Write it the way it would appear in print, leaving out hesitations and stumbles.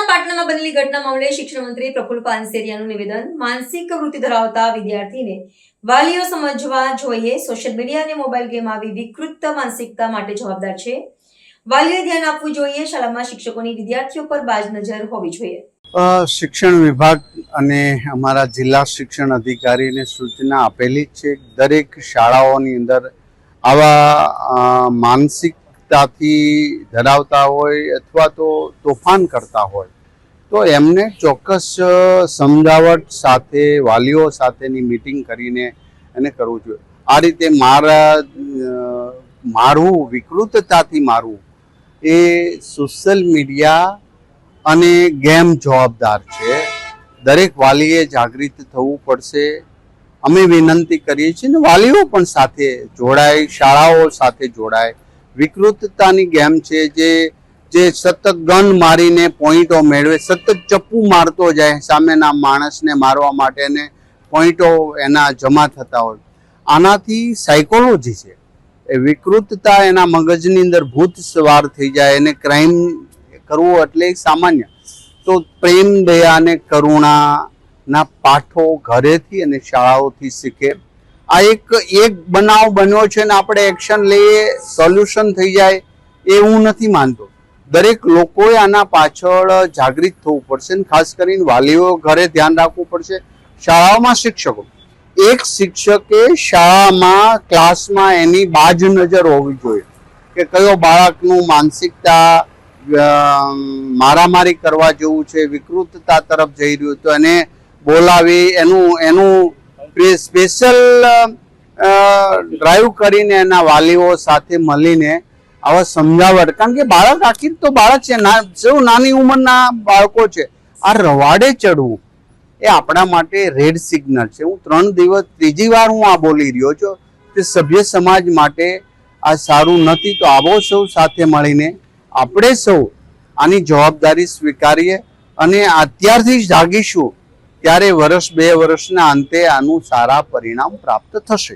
પાટણમાં બનેલી ઘટના મામલે શિક્ષણ મંત્રી પ્રફુલ્લ પાનસેરિયાનું નિવેદન। માનસિક વૃત્તિ ધરાવતા વિદ્યાર્થીને વાલીઓ સમજવા જોઈએ। સોશિયલ મીડિયા અને મોબાઈલ ગેમ આવી વિકૃત માનસિકતા માટે જવાબદાર છે। વાલીઓએ ધ્યાન આપવું જોઈએ। શાળામાં શિક્ષકોની વિદ્યાર્થીઓ પર બાજ નજર હોવી જોઈએ। શિક્ષણ વિભાગ અને અમારા જિલ્લા શિક્ષણ અધિકારીને સૂચના આપેલી છે। દરેક શાળાઓની અંદર આવા માનસિકતાથી ધરાવતા હોય અથવા તો તોફાન કરતા હોય તો એમને ચોક્કસ સમજાવટ સાથે વાલીઓ સાથેની મીટિંગ કરીને એને કરવું જોઈએ। આ રીતે મારવું વિકૃતતાથી મારવું એ સોશિયલ મીડિયા અને ગેમ જવાબદાર છે। દરેક વાલીએ જાગૃત થવું પડશે। અમે વિનંતી કરીએ છીએ ને વાલીઓ પણ સાથે જોડાય, શાળાઓ સાથે જોડાય। વિકૃતતાની ગેમ છે જે સતત ગન મારીને પોઈન્ટો મેળવે, સતત ચપ્પુ મારતો જાય સામેના માણસને મારવા માટે ને પોઈન્ટો એના જમા થતા હોય। આનાથી સાયકોલોજી છે એ વિકૃતતા એના મગજની અંદર ભૂત સવાર થઈ જાય। એને ક્રાઇમ કરવું એટલે સામાન્ય। તો પ્રેમ, દયા અને કરુણાના પાઠો ઘરેથી અને શાળાઓથી શીખે। આ એક બનાવ બન્યો છે ને આપણે એક્શન લઈએ સોલ્યુશન થઈ જાય એ હું નથી માનતો। દરેક લોકોએ આના પાછળ જાગૃત થવું પડશે ને ખાસ કરીને વાલીઓ ઘરે ધ્યાન રાખવું પડશે। શાળાઓમાં શિક્ષકો, એક શિક્ષકે શાળામાં ક્લાસમાં એની બાજ નજર હોવી જોઈએ કે કયો બાળકનું માનસિકતા મારામારી કરવા જેવું છે, વિકૃતતા તરફ જઈ રહ્યું તો એને બોલાવી એનું સ્પેશિયલ ડ્રાઈવ કરીને એના વાલીઓ સાથે મળીને આવા સમજાવટ। કારણ કે બાળક આખી તો બાળક છે, નાની ઉંમરના બાળકો છે। આ રવાડે ચડવું એ આપણા માટે રેડ સિગ્નલ છે। હું 3 દિવસ ત્રીજી વાર હું આ બોલી રહ્યો છું કે સભ્ય સમાજ માટે આ સારું નથી। તો આવો સૌ સાથે મળીને આપણે સૌ આની જવાબદારી સ્વીકારીએ અને અત્યારથી જ જાગીશું ત્યારે વર્ષ 2 વર્ષના અંતે આનું સારા પરિણામ પ્રાપ્ત થશે।